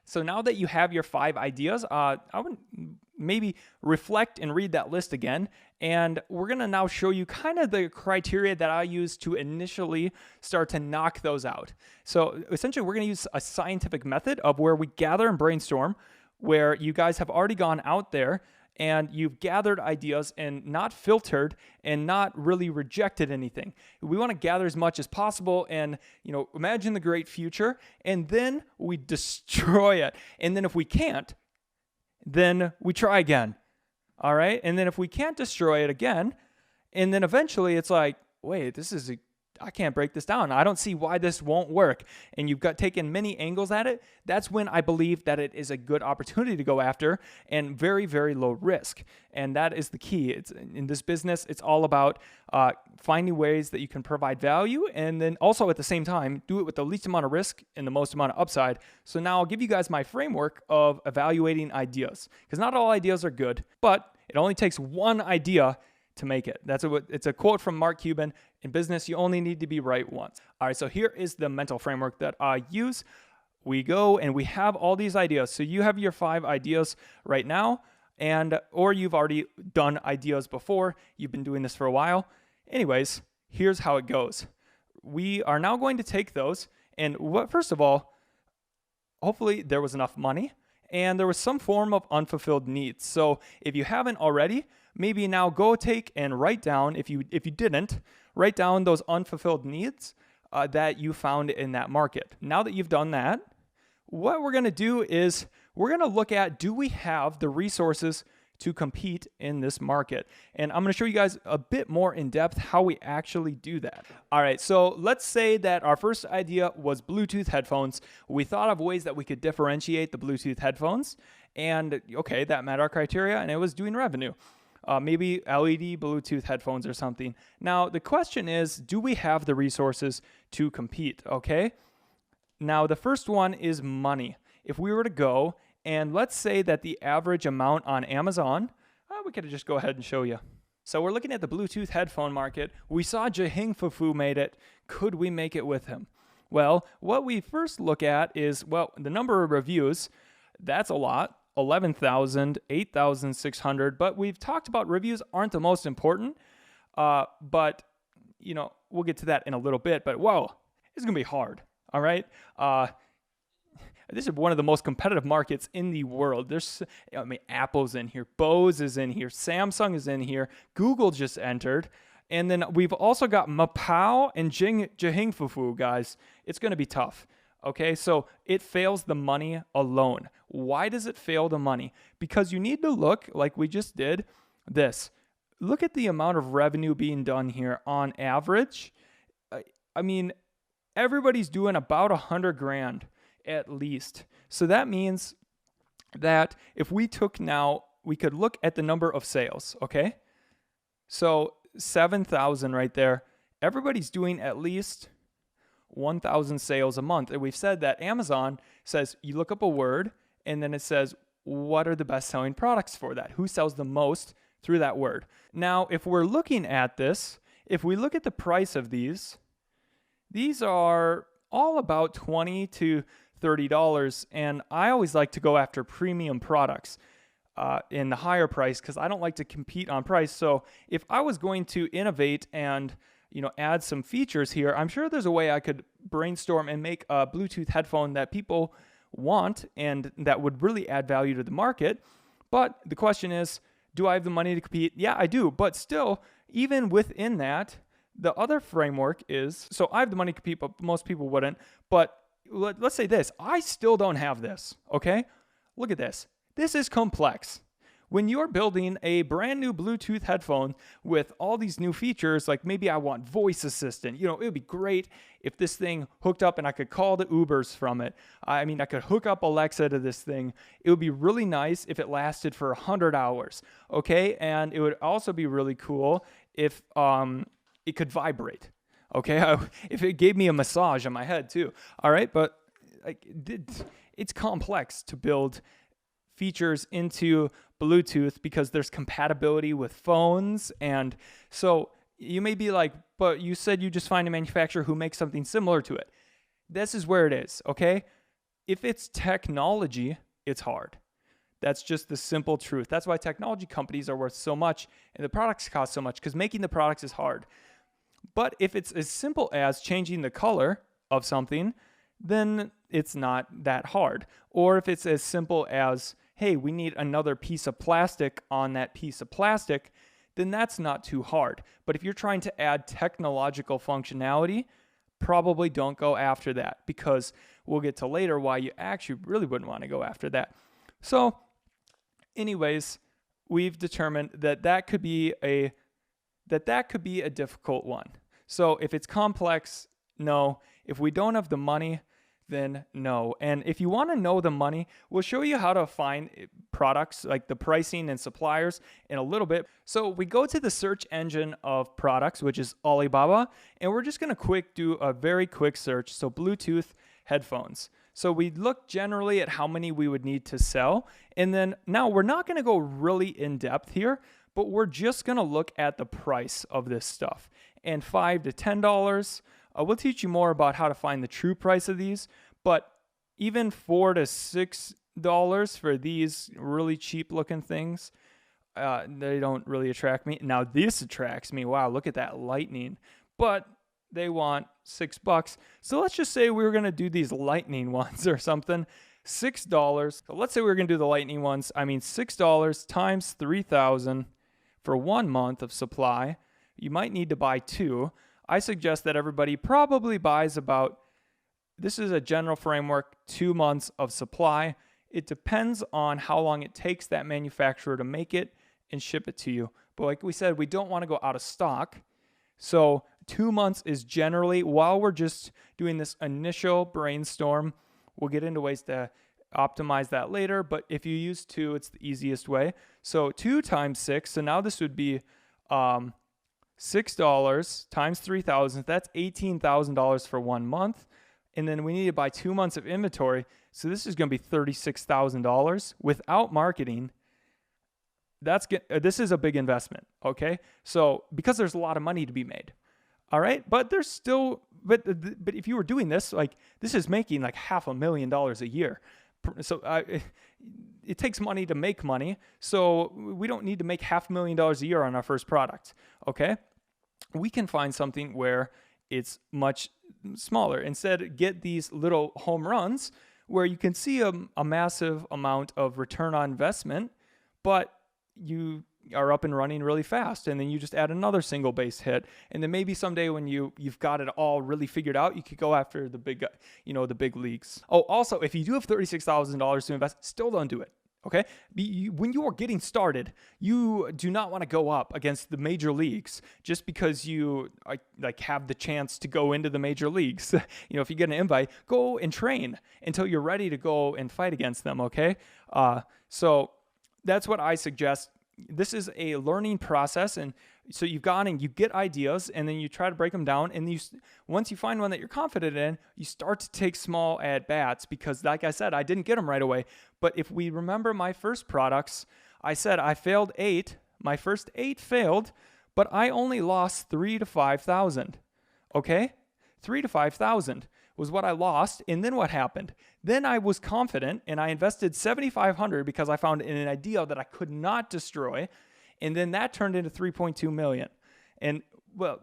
So now that you have your 5 ideas, I would maybe reflect and read that list again. And we're going to now show you kind of the criteria that I use to initially start to knock those out. So essentially, we're going to use a scientific method of where we gather and brainstorm, where you guys have already gone out there and you've gathered ideas and not filtered and not really rejected anything. We want to gather as much as possible and, imagine the great future, and then we destroy it. And then if we can't, then we try again. All right? And then if we can't destroy it again, and then eventually it's like, wait, I can't break this down. I don't see why this won't work. And you've got taken many angles at it. That's when I believe that it is a good opportunity to go after and very, very low risk. And that is the key. It's in this business, it's all about finding ways that you can provide value and then also at the same time, do it with the least amount of risk and the most amount of upside. So now I'll give you guys my framework of evaluating ideas, because not all ideas are good, but it only takes one idea to make it. It's a quote from Mark Cuban. In business, you only need to be right once. All right, so here is the mental framework that I use. We go and we have all these ideas. So you have your 5 ideas right now, or you've already done ideas before. You've been doing this for a while. Anyways, here's how it goes. We are now going to take those, and first of all, hopefully there was enough money and there was some form of unfulfilled needs. So if you haven't already, maybe now go take and write down, if you didn't, write down those unfulfilled needs that you found in that market. Now that you've done that, what we're going to do is we're going to look at, do we have the resources to compete in this market? And I'm going to show you guys a bit more in depth how we actually do that. All right, so let's say that our first idea was Bluetooth headphones. We thought of ways that we could differentiate the Bluetooth headphones, and okay, that met our criteria, and it was doing revenue. Maybe LED Bluetooth headphones or something. Now, the question is, do we have the resources to compete? Okay. Now, the first one is money. If we were to go, and let's say that the average amount on Amazon, we could just go ahead and show you. So we're looking at the Bluetooth headphone market. We saw Jahing Fufu made it. Could we make it with him? Well, what we first look at is, the number of reviews. That's a lot. 11,000, 8,600, but we've talked about reviews aren't the most important, but we'll get to that in a little bit, but it's going to be hard, all right? This is one of the most competitive markets in the world. There's, Apple's in here, Bose is in here, Samsung is in here, Google just entered, and then we've also got Mapao and Jahing Fufu, guys. It's going to be tough. Okay, so it fails the money alone. Why does it fail the money? Because you need to look, like we just did, look at the amount of revenue being done here on average. Everybody's doing about $100,000 at least. So that means that if we could look at the number of sales, okay? So 7,000 right there. Everybody's doing at least 1,000 sales a month. And we've said that Amazon says you look up a word and then it says, what are the best selling products for that? Who sells the most through that word? Now, if we're looking at this, if we look at the price of these are all about $20 to $30. And I always like to go after premium products in the higher price because I don't like to compete on price. So if I was going to innovate and add some features here, I'm sure there's a way I could brainstorm and make a Bluetooth headphone that people want and that would really add value to the market. But the question is, do I have the money to compete? Yeah, I do. But still, even within that, the other framework is, so I have the money to compete, but most people wouldn't. But let's say this, I still don't have this, okay? Look at this. This is complex. When you're building a brand new Bluetooth headphone with all these new features, like maybe I want voice assistant, it would be great if this thing hooked up and I could call the Ubers from it. I could hook up Alexa to this thing. It would be really nice if it lasted for 100 hours, okay? And it would also be really cool if it could vibrate, okay? If it gave me a massage on my head too, all right? But it's complex to build features into Bluetooth because there's compatibility with phones. And so you may be like, but you said you just find a manufacturer who makes something similar to it. This is where it is, okay? if it's technology, it's hard. That's just the simple truth. That's why technology companies are worth so much and the products cost so much, because making the products is hard. But if it's as simple as changing the color of something, then it's not that hard. Or if it's as simple as, hey, we need another piece of plastic on that piece of plastic, then that's not too hard. But if you're trying to add technological functionality, probably don't go after that, because we'll get to later why you actually really wouldn't want to go after that. So anyways, we've determined that that could be a difficult one. So if it's complex, no. If we don't have the money, then no. And if you want to know the money, we'll show you how to find products, like the pricing and suppliers, in a little bit. So we go to the search engine of products, which is Alibaba, and we're just going to do a very quick search. So Bluetooth headphones. So we look generally at how many we would need to sell. And then now we're not going to go really in depth here, but we're just going to look at the price of this stuff. And $5 to $10. We'll teach you more about how to find the true price of these, but even $4 to $6 for these really cheap looking things, they don't really attract me. Now this attracts me. Wow, look at that lightning. But they want $6. So let's just say we were going to do these lightning ones or something. $6. So let's say we were going to do the lightning ones. I mean, $6 times 3,000 for 1 month of supply. You might need to buy 2. I suggest that everybody probably buys about, this is a general framework, 2 months of supply. It depends on how long it takes that manufacturer to make it and ship it to you. But like we said, we don't want to go out of stock. So 2 months is generally, while we're just doing this initial brainstorm, we'll get into ways to optimize that later. But if you use 2, it's the easiest way. So 2 times 6, so now this would be $6 times 3,000, that's $18,000 for 1 month. And then we need to buy 2 months of inventory. So this is going to be $36,000 without marketing. This is a big investment, okay? So because there's a lot of money to be made, all right? But there's still, but if you were doing this, like this is making like $500,000 a year. So it takes money to make money. So we don't need to make $500,000 a year on our first product, okay? We can find something where it's much smaller. Instead, get these little home runs where you can see a massive amount of return on investment, but you are up and running really fast, and then you just add another single base hit, and then maybe someday when you've got it all really figured out, you could go after the big, the big leagues. Oh, also, if you do have $36,000 to invest, still don't do it. Okay, when you are getting started, you do not want to go up against the major leagues just because you like have the chance to go into the major leagues. If you get an invite, go and train until you're ready to go and fight against them. Okay, so that's what I suggest. This is a learning process, and so you've gone and you get ideas, and then you try to break them down, and once you find one that you're confident in, you start to take small at bats, because like I said, I didn't get them right away. But if we remember my first products, I said I failed 8. My first 8 failed, but I only lost 3 to 5,000. Okay, 3 to 5,000 was what I lost. And then what happened? Then I was confident and I invested $7,500 because I found an idea that I could not destroy. And then that turned into 3.2 million. And well,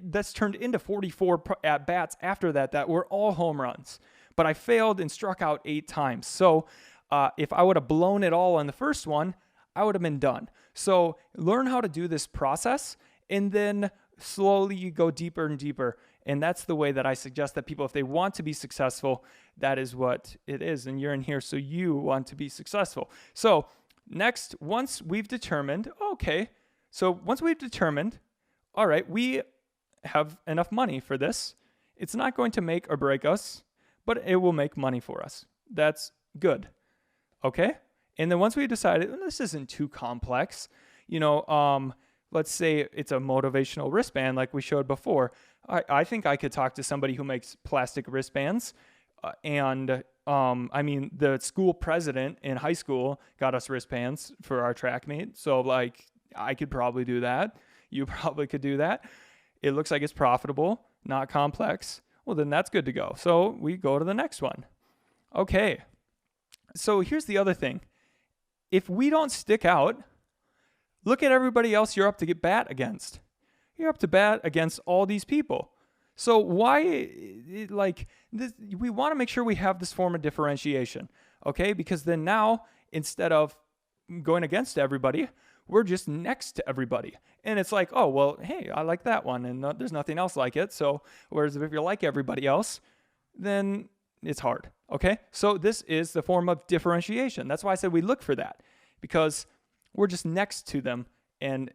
that's turned into 44 at bats after that were all home runs. But I failed and struck out 8 times. So if I would have blown it all on the first one, I would have been done. So learn how to do this process, and then slowly you go deeper and deeper. And that's the way that I suggest that people, if they want to be successful, that is what it is. And you're in here, so you want to be successful. So next, once we've determined, all right, we have enough money for this. It's not going to make or break us, but it will make money for us. That's good. Okay? And then once we decided, this isn't too complex, let's say it's a motivational wristband like we showed before. I think I could talk to somebody who makes plastic wristbands. The school president in high school got us wristbands for our track meet. So I could probably do that. You probably could do that. It looks like it's profitable, not complex. Well, then that's good to go. So we go to the next one. Okay, so here's the other thing. If we don't stick out, look at everybody else you're up to get bat against. You're up to bat against all these people. So why, like, this, we want to make sure we have this form of differentiation, okay? Because then now, instead of going against everybody, we're just next to everybody. And it's like, oh, well, hey, I like that one, and there's nothing else like it. So whereas if you're like everybody else, then it's hard, okay? So this is the form of differentiation. That's why I said we look for that, because we're just next to them, and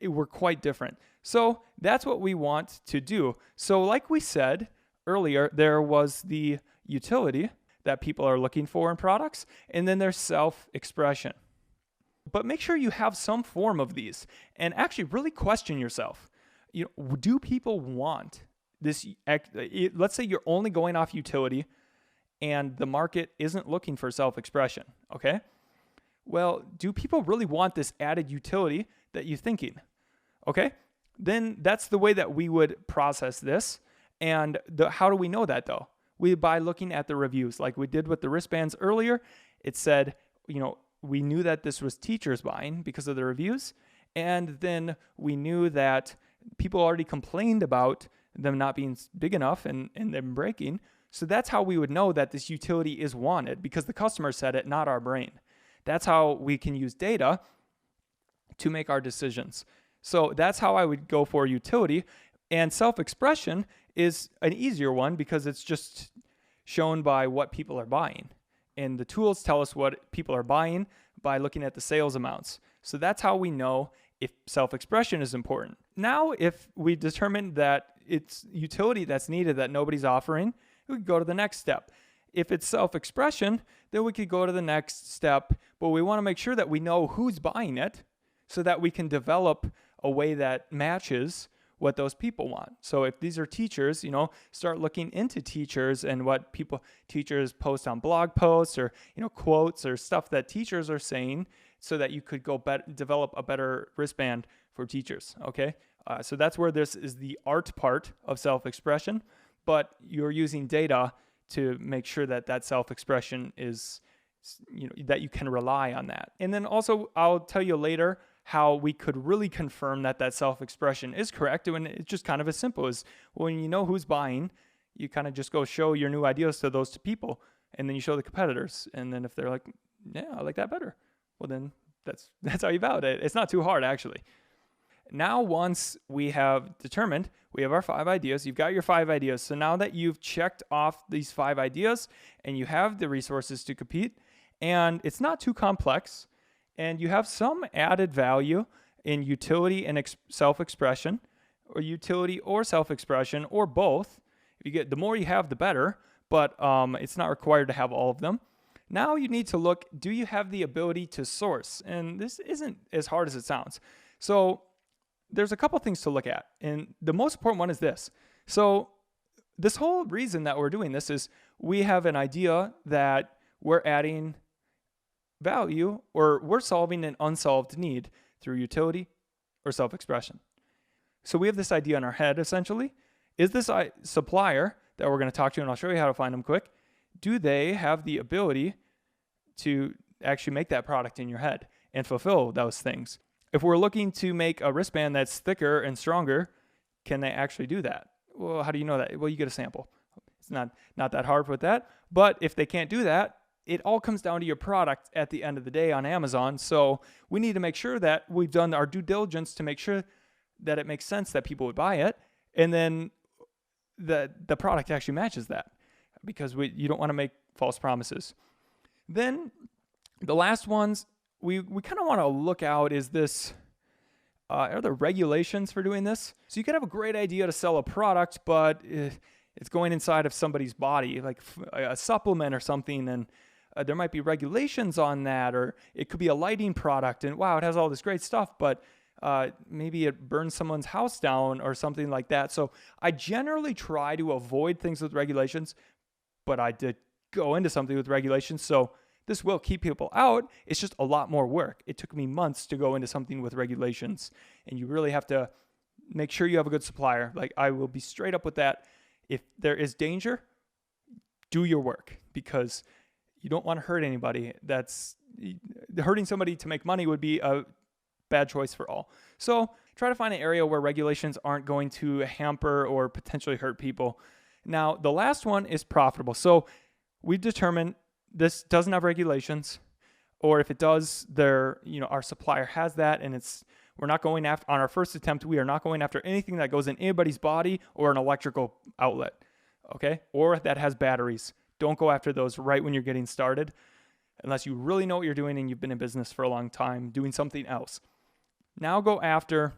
we're quite different. So that's what we want to do. So like we said earlier, there was the utility that people are looking for in products, and then there's self-expression. But make sure you have some form of these, and actually really question yourself. Do people want this? Let's say you're only going off utility, and the market isn't looking for self-expression, okay? Well, do people really want this added utility that you're thinking? Okay, then that's the way that we would process this. And how do we know that though? By looking at the reviews, like we did with the wristbands earlier. It said, we knew that this was teachers buying because of the reviews. And then we knew that people already complained about them not being big enough and them breaking. So that's how we would know that this utility is wanted, because the customer said it, not our brain. That's how we can use data to make our decisions. So that's how I would go for utility. And self-expression is an easier one because it's just shown by what people are buying. And the tools tell us what people are buying by looking at the sales amounts. So that's how we know if self-expression is important. Now, if we determine that it's utility that's needed that nobody's offering, we could go to the next step. If it's self-expression, then we could go to the next step, but we want to make sure that we know who's buying it so that we can develop a way that matches what those people want. So if these are teachers, start looking into teachers and what teachers post on blog posts or, quotes or stuff that teachers are saying, so that you could go develop a better wristband for teachers, okay? So that's where this is the art part of self-expression, but you're using data to make sure that that self-expression is, that you can rely on that. And then also, I'll tell you later how we could really confirm that that self-expression is correct. And it's just kind of as simple as, when you know who's buying, you kind of just go show your new ideas to those people, and then you show the competitors. And then if they're like, yeah, I like that better, well, then that's how you validate it. It's not too hard, actually. Now, once we have determined, we have our 5 ideas, you've got your 5 ideas. So now that you've checked off these 5 ideas and you have the resources to compete, and it's not too complex, and you have some added value in utility and self-expression, or utility or self-expression, or both. The more you have, the better, but it's not required to have all of them. Now you need to look, do you have the ability to source? And this isn't as hard as it sounds. So there's a couple things to look at, and the most important one is this. So this whole reason that we're doing this is we have an idea that we're adding value, or we're solving an unsolved need through utility or self-expression. So we have this idea in our head, essentially. Is this supplier that we're going to talk to, and I'll show you how to find them quick, do they have the ability to actually make that product in your head and fulfill those things? If we're looking to make a wristband that's thicker and stronger, can they actually do that? Well, how do you know that? Well, you get a sample. It's not that hard with that. But if they can't do that, it all comes down to your product at the end of the day on Amazon. So we need to make sure that we've done our due diligence to make sure that it makes sense that people would buy it, and then the product actually matches that, because you don't want to make false promises. Then the last ones we kind of want to look out is this, are there regulations for doing this? So you could have a great idea to sell a product, but it's going inside of somebody's body, like a supplement or something, and there might be regulations on that, or it could be a lighting product, and wow, it has all this great stuff, but maybe it burns someone's house down or something like that. So I generally try to avoid things with regulations, but I did go into something with regulations, so this will keep people out. It's just a lot more work. It took me months to go into something with regulations, and you really have to make sure you have a good supplier. Like, I will be straight up with that. If there is danger, do your work. because you don't want to hurt anybody. Hurting somebody to make money would be a bad choice for all. So try to find an area where regulations aren't going to hamper or potentially hurt people. Now, the last one is profitable. So we've determined this doesn't have regulations, or if it does, our supplier has that, and we're not going after, on our first attempt, we are not going after anything that goes in anybody's body or an electrical outlet, okay? Or that has batteries. Don't go after those right when you're getting started, unless you really know what you're doing and you've been in business for a long time doing something else. Now go after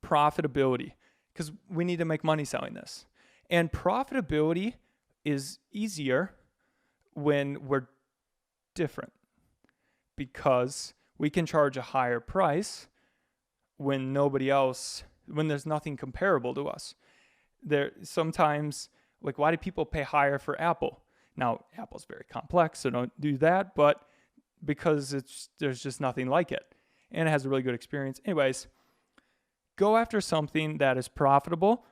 profitability, because we need to make money selling this. And profitability is easier when we're different, because we can charge a higher price when there's nothing comparable to us. Sometimes, like, why do people pay higher for Apple? Now, Apple's very complex, so don't do that, but because there's just nothing like it, and it has a really good experience. Anyways, go after something that is profitable.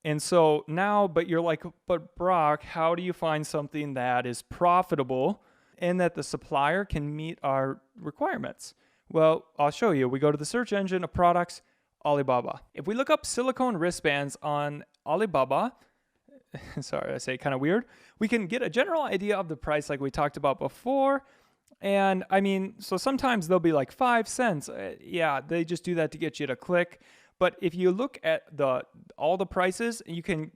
And so now, but you're like, but Brock, how do you find something that is profitable and that the supplier can meet our requirements? Well, I'll show you. We go to the search engine of products, Alibaba. If we look up silicone wristbands on Alibaba, sorry, I say kind of weird, we can get a general idea of the price like we talked about before. And I mean, so sometimes they'll be like 5 cents. Yeah, they just do that to get you to click. But if you look at all the prices, you can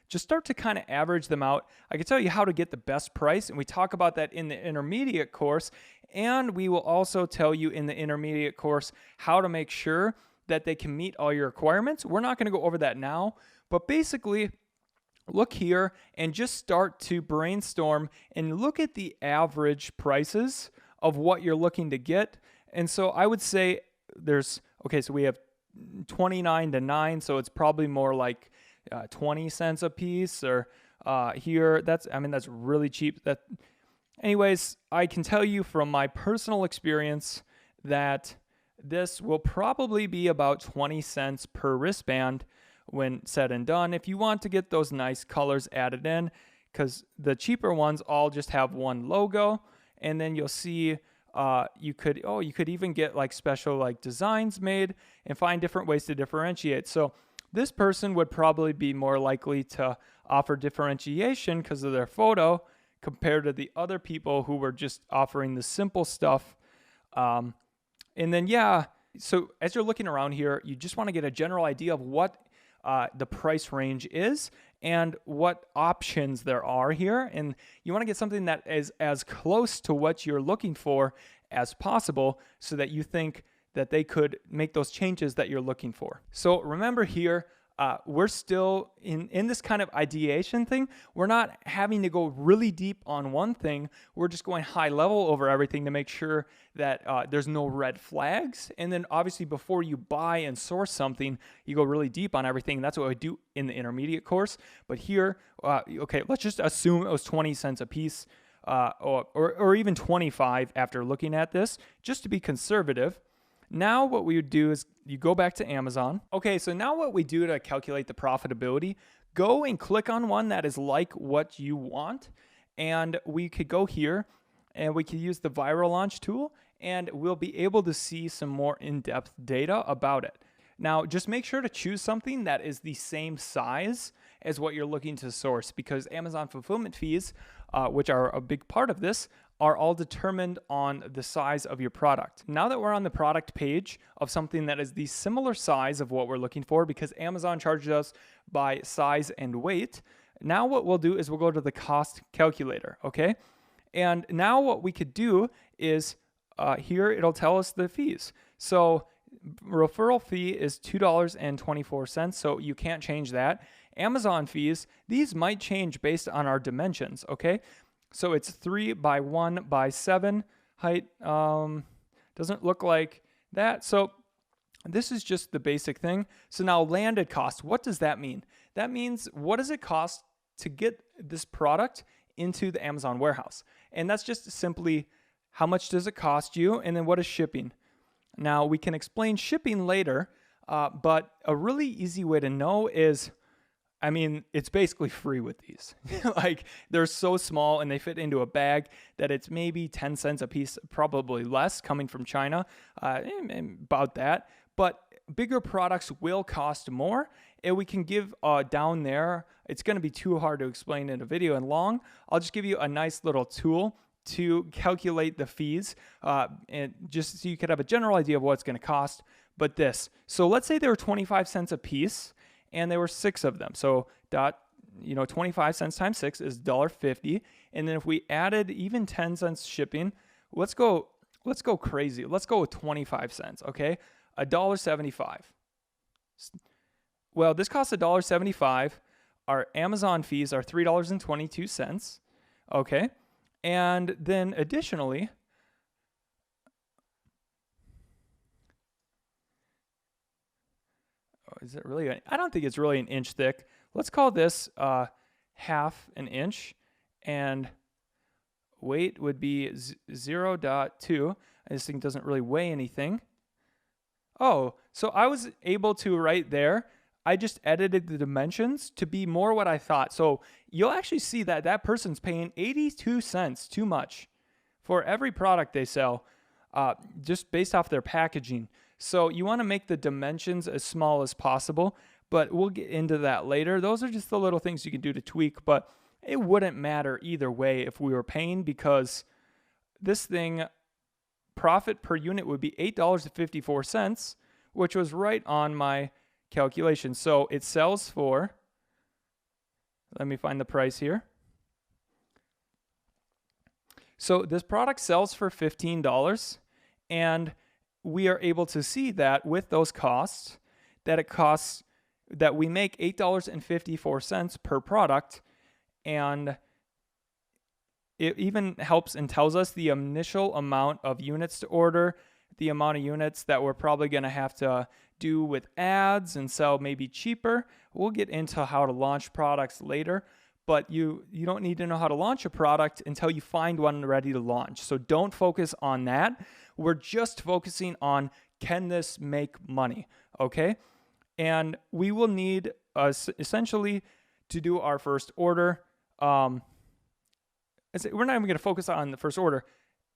just start to kind of average them out. I can tell you how to get the best price, and we talk about that in the intermediate course. And we will also tell you in the intermediate course how to make sure that they can meet all your requirements. We're not going to go over that now, but basically, look here and just start to brainstorm and look at the average prices of what you're looking to get. And so I would say so we have 29 to 9, so it's probably more like 20 cents a piece, or here that's really cheap. Anyways, I can tell you from my personal experience that this will probably be about 20 cents per wristband when said and done, if you want to get those nice colors added in, because the cheaper ones all just have one logo. And then you'll see you could even get like special like designs made and find different ways to differentiate. So this person would probably be more likely to offer differentiation because of their photo compared to the other people who were just offering the simple stuff. And then, so as you're looking around here, you just want to get a general idea of what the price range is and what options there are here. And you want to get something that is as close to what you're looking for as possible so that you think that they could make those changes that you're looking for. So remember here, we're still in this kind of ideation thing. We're not having to go really deep on one thing. We're just going high level over everything to make sure that there's no red flags. And then obviously before you buy and source something, you go really deep on everything. That's what we do in the intermediate course. But here, let's just assume it was 20 cents a piece or even 25 after looking at this, just to be conservative. Now what we would do is you go back to Amazon. Okay, so now what we do to calculate the profitability, go and click on one that is like what you want. And we could go here and we could use the viral launch tool and we'll be able to see some more in-depth data about it. Now, just make sure to choose something that is the same size as what you're looking to source, because Amazon fulfillment fees, which are a big part of this, are all determined on the size of your product. Now that we're on the product page of something that is the similar size of what we're looking for, because Amazon charges us by size and weight, now what we'll do is we'll go to the cost calculator, okay? And now what we could do is here it'll tell us the fees. So referral fee is $2.24, so you can't change that. Amazon fees, these might change based on our dimensions, okay? So it's 3 by 1 by 7 height. Doesn't look like that. So this is just the basic thing. So now landed cost, what does that mean? That means what does it cost to get this product into the Amazon warehouse? And that's just simply how much does it cost you, and then what is shipping? Now we can explain shipping later, but a really easy way to know is I mean, it's basically free with these. Like, they're so small and they fit into a bag that it's maybe 10 cents a piece, probably less coming from China, about that. But bigger products will cost more, and we can give down there. It's going to be too hard to explain in a video and long. I'll just give you a nice little tool to calculate the fees, and just so you could have a general idea of what it's going to cost. But so let's say they were 25 cents a piece, and there were 6 of them. So 25 cents times 6 is $1.50. And then if we added even 10 cents shipping, let's go crazy. Let's go with 25 cents, okay? $1.75. Well, this costs $1.75. Our Amazon fees are $3.22, okay? And then additionally, is it really? I don't think it's really an inch thick. Let's call this half an inch, and weight would be 0.2. This thing doesn't really weigh anything. Oh, so I was able to right there. I just edited the dimensions to be more what I thought. So you'll actually see that that person's paying 82 cents too much for every product they sell, just based off their packaging. So you want to make the dimensions as small as possible, but we'll get into that later. Those are just the little things you can do to tweak, but it wouldn't matter either way if we were paying, because this thing, profit per unit would be $8.54, which was right on my calculation. So it sells for, let me find the price here. So this product sells for $15, and we are able to see that with those costs, that we make $8.54 per product, and it even helps and tells us the initial amount of units to order, the amount of units that we're probably going to have to do with ads and sell maybe cheaper. We'll get into how to launch products later, but you don't need to know how to launch a product until you find one ready to launch. So don't focus on that. We're just focusing on, can this make money? Okay. And we will need essentially to do our first order. We're not even going to focus on the first order.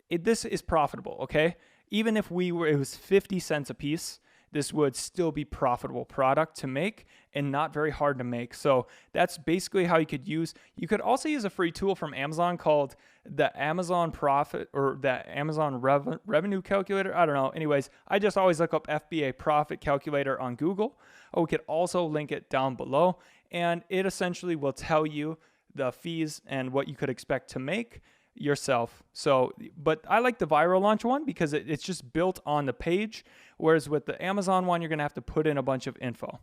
This is profitable. Okay. Even if it was 50 cents a piece, this would still be profitable product to make and not very hard to make. So that's basically how you could also use a free tool from Amazon called the Amazon Profit or the Amazon Revenue Calculator. I don't know. Anyways, I just always look up FBA Profit Calculator on Google. We could also link it down below, and it essentially will tell you the fees and what you could expect to make yourself. So, but I like the viral launch one because it's just built on the page, whereas with the Amazon one, you're going to have to put in a bunch of info.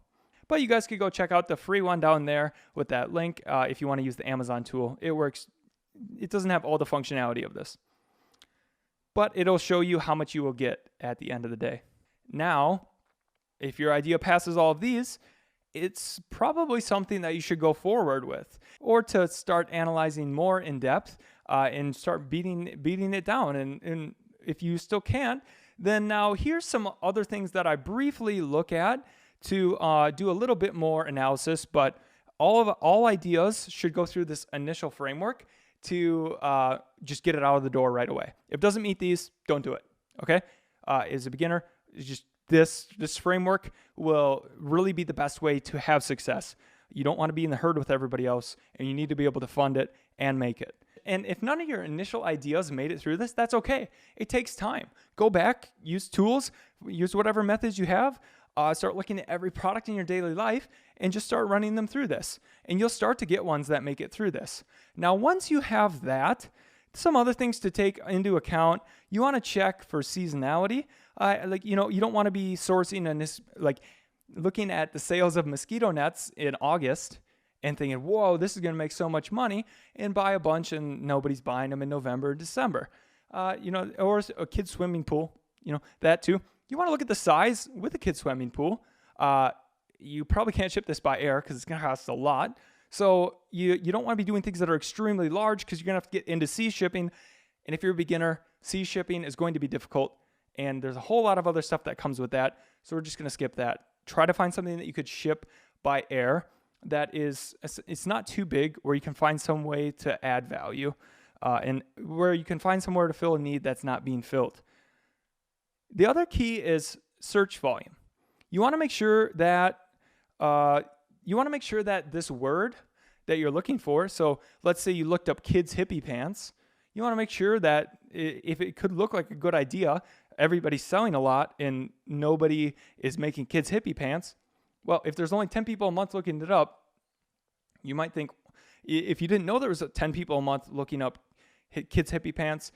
But you guys could go check out the free one down there with that link if you want to use the Amazon tool. It works. It doesn't have all the functionality of this, but it'll show you how much you will get at the end of the day. Now, if your idea passes all of these, it's probably something that you should go forward with, or to start analyzing more in depth and start beating it down. And if you still can't, then now here's some other things that I briefly look at to do a little bit more analysis. But all ideas should go through this initial framework to just get it out of the door right away. If it doesn't meet these, don't do it. Okay? As a beginner, just this framework will really be the best way to have success. You don't want to be in the herd with everybody else, and you need to be able to fund it and make it. And if none of your initial ideas made it through this, that's okay. It takes time. Go back, use tools, use whatever methods you have, start looking at every product in your daily life and just start running them through this. And you'll start to get ones that make it through this. Now, once you have that, some other things to take into account, you want to check for seasonality. You don't want to be sourcing and looking at the sales of mosquito nets in August and thinking, whoa, this is going to make so much money, and buy a bunch and nobody's buying them in November or December. Or a kid's swimming pool, that too. You want to look at the size with a kid's swimming pool. You probably can't ship this by air because it's going to cost a lot. So you don't want to be doing things that are extremely large because you're going to have to get into sea shipping. And if you're a beginner, sea shipping is going to be difficult. And there's a whole lot of other stuff that comes with that. So we're just going to skip that. Try to find something that you could ship by air. that is, it's not too big, where you can find some way to add value, and where you can find somewhere to fill a need that's not being filled. The other key is search volume. You want to make sure that this word that you're looking for. So let's say you looked up kids hippie pants. You want to make sure that if it could look like a good idea, everybody's selling a lot and nobody is making kids hippie pants. Well, if there's only 10 people a month looking it up, you might think, if you didn't know there was 10 people a month looking up kids hippie pants,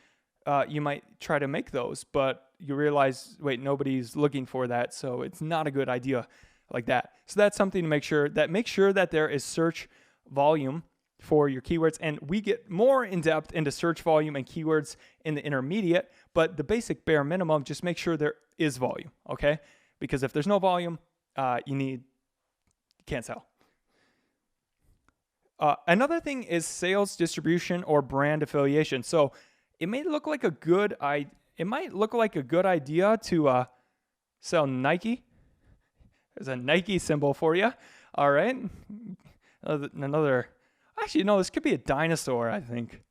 you might try to make those, but you realize, wait, nobody's looking for that, so it's not a good idea like that. So that's something to make sure that there is search volume for your keywords. And we get more in depth into search volume and keywords in the intermediate, but the basic bare minimum, just make sure there is volume, okay? Because if there's no volume, you can't sell. Another thing is sales distribution or brand affiliation. So it might look like a good idea to sell Nike. There's a Nike symbol for you. All right. Actually, no, this could be a dinosaur, I think.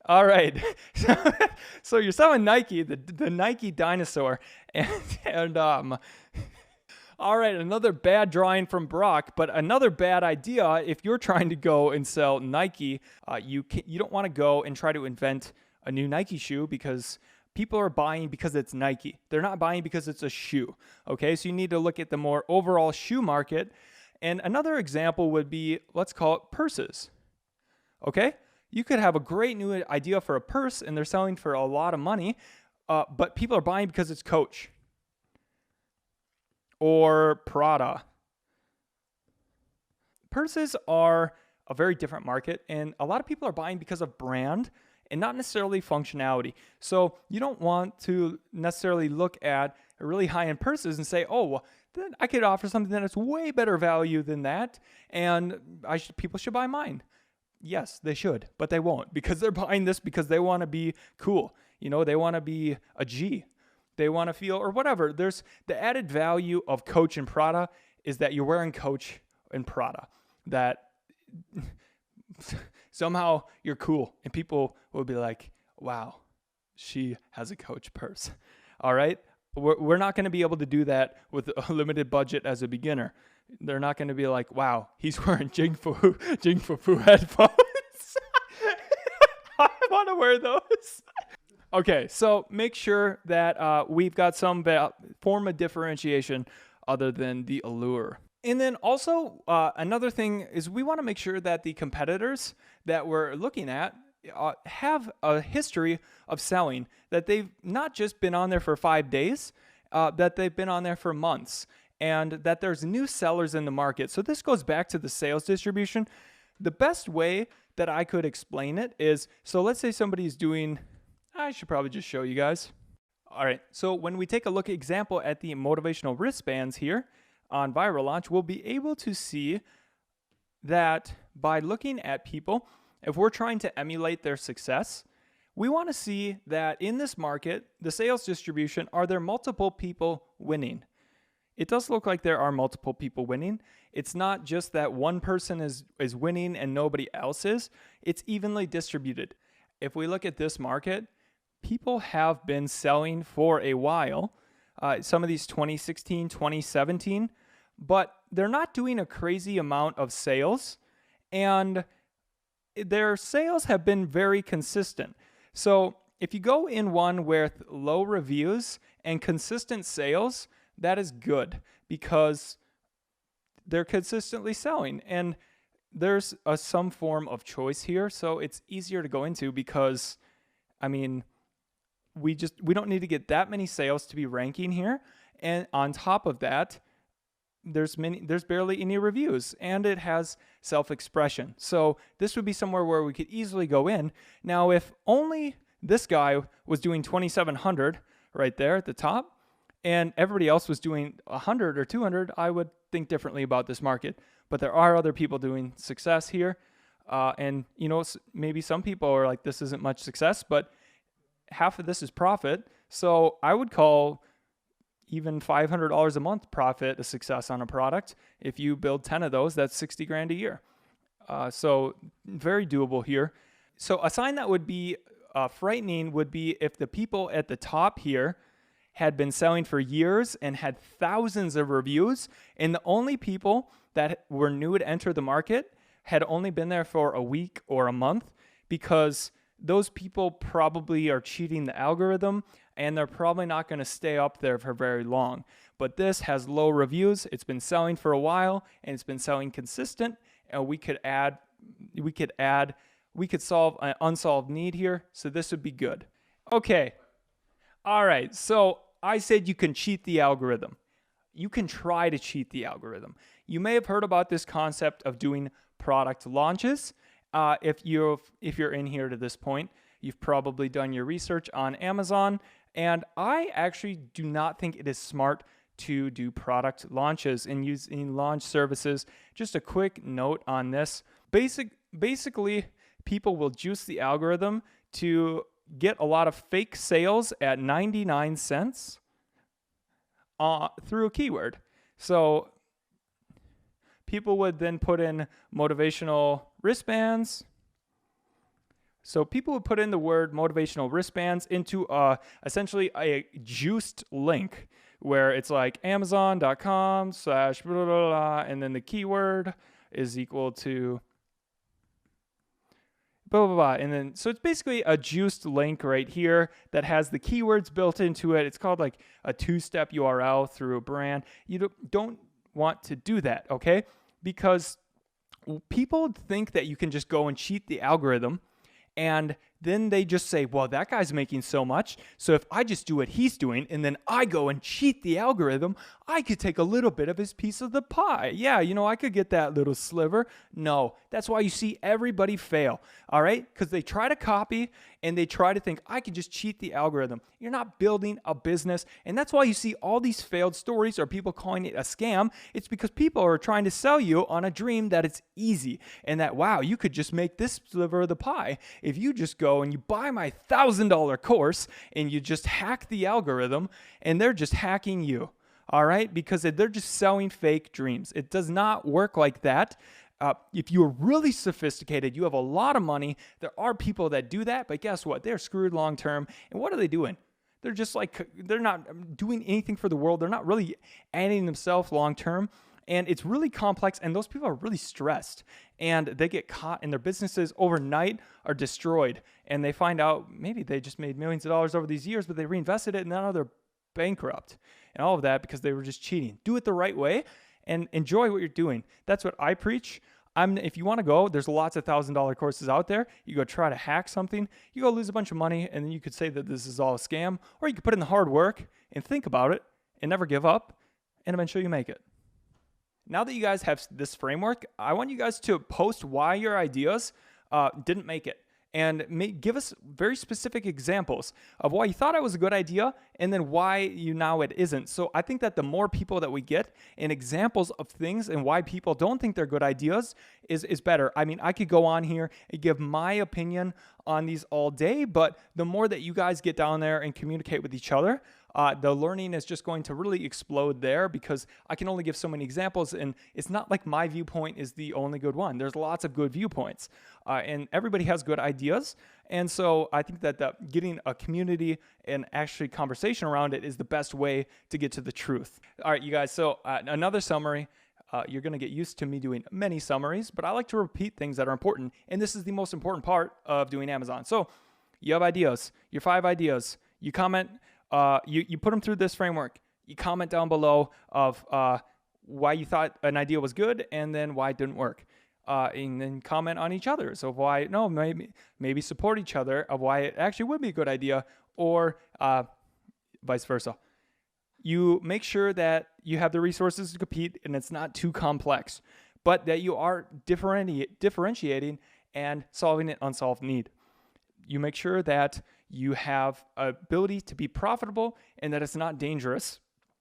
All right. So you're selling Nike, the Nike dinosaur. And all right, another bad drawing from Brock, but another bad idea. If you're trying to go and sell Nike, you don't want to go and try to invent a new Nike shoe, because people are buying because it's Nike. They're not buying because it's a shoe. Okay, so you need to look at the more overall shoe market. And another example would be, let's call it purses. Okay, you could have a great new idea for a purse and they're selling for a lot of money, but people are buying because it's Coach or Prada. Purses are a very different market, and a lot of people are buying because of brand and not necessarily functionality. So you don't want to necessarily look at really high-end purses and say, oh, well, then I could offer something that's way better value than that, and people should buy mine. Yes, they should, but they won't, because they're buying this because they want to be cool. They want to be a G. They want to feel, or whatever. There's the added value of Coach and Prada is that you're wearing Coach and Prada. That somehow you're cool, and people will be like, wow, she has a Coach purse. All right? We're not going to be able to do that with a limited budget as a beginner. They're not going to be like, wow, he's wearing Jing Fu headphones. I want to wear those. Okay, so make sure that we've got some form of differentiation other than the allure. And then also another thing is we want to make sure that the competitors that we're looking at have a history of selling, that they've not just been on there for 5 days, that they've been on there for months, and that there's new sellers in the market. So this goes back to the sales distribution. The best way that I could explain it is, so let's say somebody's doing, I should probably just show you guys. All right, so when we take a look example at the motivational wristbands here on Viral Launch, we'll be able to see that by looking at people, if we're trying to emulate their success, we want to see that in this market, the sales distribution, are there multiple people winning? It does look like there are multiple people winning. It's not just that one person is winning and nobody else is. It's evenly distributed. If we look at this market, people have been selling for a while. Some of these 2016, 2017, but they're not doing a crazy amount of sales, and their sales have been very consistent. So if you go in one with low reviews and consistent sales, that is good because they're consistently selling, and there's some form of choice here. So it's easier to go into because, we don't need to get that many sales to be ranking here. And on top of that, there's barely any reviews, and it has self-expression. So this would be somewhere where we could easily go in. Now, if only this guy was doing 2,700 right there at the top, and everybody else was doing 100 or 200, I would think differently about this market. But there are other people doing success here. And, maybe some people are like, this isn't much success, but half of this is profit. So I would call even $500 a month profit, a success on a product. If you build 10 of those, that's 60 grand a year. So very doable here. So a sign that would be frightening would be if the people at the top here had been selling for years and had thousands of reviews, and the only people that were new to enter the market had only been there for a week or a month, because those people probably are cheating the algorithm and they're probably not going to stay up there for very long. But this has low reviews. It's been selling for a while and it's been selling consistent. And we could solve an unsolved need here. So this would be good. Okay. All right. So I said you can cheat the algorithm. You can try to cheat the algorithm. You may have heard about this concept of doing product launches. If you're in here to this point, you've probably done your research on Amazon, and I actually do not think it is smart to do product launches and using launch services. Just a quick note on this. Basically, people will juice the algorithm to get a lot of fake sales at 99 cents through a keyword. So people would then put in motivational wristbands. So people would put in the word motivational wristbands into essentially a juiced link where it's like amazon.com/ blah, blah, blah, and then the keyword is equal to blah, blah, blah. And then, so it's basically a juiced link right here that has the keywords built into it. It's called like a two-step URL through a brand. You don't want to do that, okay? Because people think that you can just go and cheat the algorithm, and then they just say, well, that guy's making so much, so if I just do what he's doing and then I go and cheat the algorithm, I could take a little bit of his piece of the pie. Yeah, I could get that little sliver. No, that's why you see everybody fail, all right? Because they try to copy and they try to think, I can just cheat the algorithm. You're not building a business, and that's why you see all these failed stories or people calling it a scam. It's because people are trying to sell you on a dream that it's easy and that, wow, you could just make this sliver of the pie if you just go and you buy my $1,000 course and you just hack the algorithm, and they're just hacking you. All right, because they're just selling fake dreams. It does not work like that. If you're really sophisticated, you have a lot of money, there are people that do that, but guess what? They're screwed long term. And what are they doing? They're just like, they're not doing anything for the world. They're not really adding themselves long term. And it's really complex, and those people are really stressed, and they get caught, and their businesses overnight are destroyed. And they find out maybe they just made millions of dollars over these years, but they reinvested it, and now they're bankrupt. And all of that because they were just cheating. Do it the right way and enjoy what you're doing. That's what I preach. If you want to go, there's lots of $1,000 courses out there. You go try to hack something, you go lose a bunch of money, and then you could say that this is all a scam, or you could put in the hard work and think about it and never give up, and eventually you make it. Now that you guys have this framework, I want you guys to post why your ideas didn't make it. And give us very specific examples of why you thought it was a good idea and then why now it isn't. So I think that the more people that we get and examples of things and why people don't think they're good ideas is better. I mean, I could go on here and give my opinion on these all day, but the more that you guys get down there and communicate with each other, the learning is just going to really explode there, because I can only give so many examples, and it's not like my viewpoint is the only good one. There's lots of good viewpoints, and everybody has good ideas. And so I think that getting a community and actually conversation around it is the best way to get to the truth. All right, you guys, so another summary. You're going to get used to me doing many summaries, but I like to repeat things that are important, and this is the most important part of doing Amazon. So you have ideas, your 5 ideas, you comment, you put them through this framework, you comment down below of why you thought an idea was good and then why it didn't work. And then comment on each other's of why, no, maybe support each other of why it actually would be a good idea, or vice versa. You make sure that you have the resources to compete and it's not too complex, but that you are differentiating and solving an unsolved need. You make sure that you have ability to be profitable and that it's not dangerous.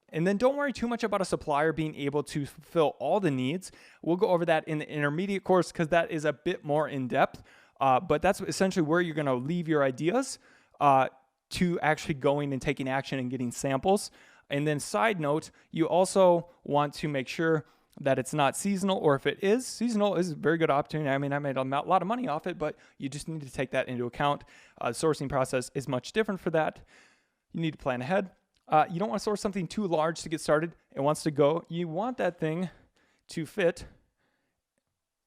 And then don't worry too much about a supplier being able to fulfill all the needs. We'll go over that in the intermediate course because that is a bit more in depth. But that's essentially where you're going to leave your ideas to actually going and taking action and getting samples. And then side note, you also want to make sure that it's not seasonal, or if it is seasonal, is a very good opportunity. I mean, I made a lot of money off it, but you just need to take that into account. The sourcing process is much different for that. You need to plan ahead. You don't want to source something too large to get started. It wants to go. You want that thing to fit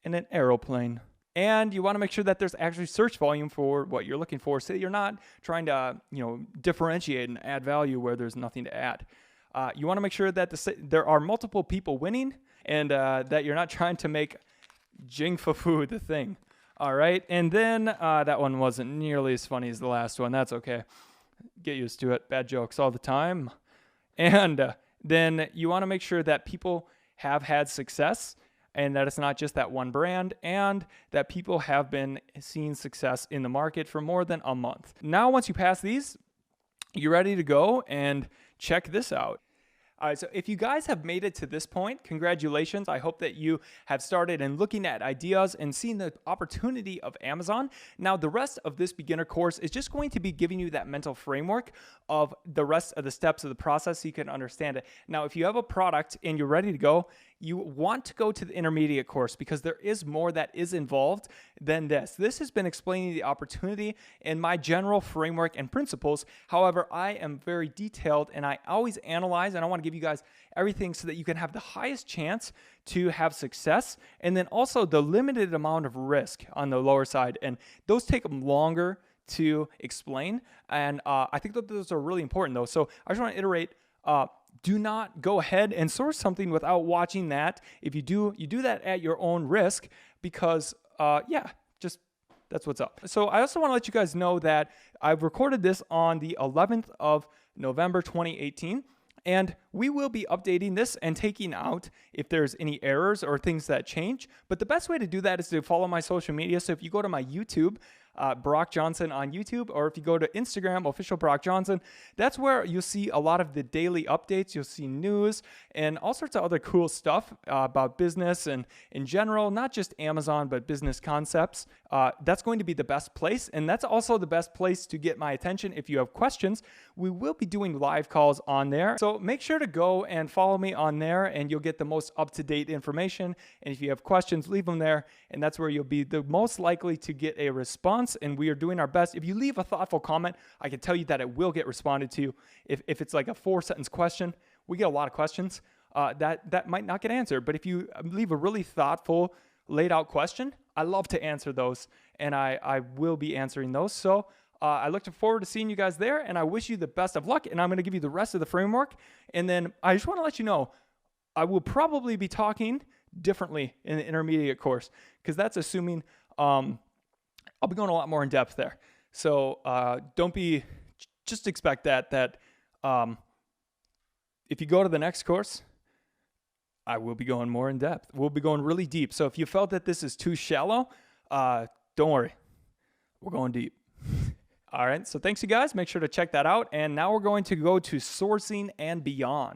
in an aeroplane. And you want to make sure that there's actually search volume for what you're looking for, so that you're not trying to, differentiate and add value where there's nothing to add. You want to make sure that there are multiple people winning, and that you're not trying to make Jing Fu the thing. All right. And then that one wasn't nearly as funny as the last one. That's okay. Get used to it. Bad jokes all the time. And then you want to make sure that people have had success, and that it's not just that one brand, and that people have been seeing success in the market for more than a month. Now, once you pass these, you're ready to go and check this out. All right, so if you guys have made it to this point, congratulations. I hope that you have started and looking at ideas and seeing the opportunity of Amazon. Now, the rest of this beginner course is just going to be giving you that mental framework of the rest of the steps of the process so you can understand it. Now, if you have a product and you're ready to go, you want to go to the intermediate course, because there is more that is involved than this. This has been explaining the opportunity and my general framework and principles. However, I am very detailed, and I always analyze, and I want to give you guys everything so that you can have the highest chance to have success, and then also the limited amount of risk on the lower side. And those take longer to explain, and I think that those are really important though. So I just want to iterate, do not go ahead and source something without watching that. If you do that at your own risk, because just that's what's up. So I also want to let you guys know that I've recorded this on the 11th of November 2018. And we will be updating this and taking out if there's any errors or things that change. But the best way to do that is to follow my social media. So if you go to my YouTube, Brock Johnson on YouTube, or if you go to Instagram, official Brock Johnson, that's where you'll see a lot of the daily updates. You'll see news and all sorts of other cool stuff about business and in general, not just Amazon, but business concepts. That's going to be the best place. And that's also the best place to get my attention. If you have questions, we will be doing live calls on there. So make sure to go and follow me on there, and you'll get the most up-to-date information. And if you have questions, leave them there. And that's where you'll be the most likely to get a response. And we are doing our best. If you leave a thoughtful comment, I can tell you that it will get responded to. If it's like a 4-sentence question, we get a lot of questions that might not get answered. But if you leave a really thoughtful, laid out question, I love to answer those, and I will be answering those. So I look forward to seeing you guys there, and I wish you the best of luck. And I'm going to give you the rest of the framework. And then I just want to let you know, I will probably be talking differently in the intermediate course, because that's assuming I'll be going a lot more in depth there. So just expect that if you go to the next course, I will be going more in depth. We'll be going really deep. So if you felt that this is too shallow, don't worry. We're going deep. All right. So thanks, you guys. Make sure to check that out. And now we're going to go to sourcing and beyond.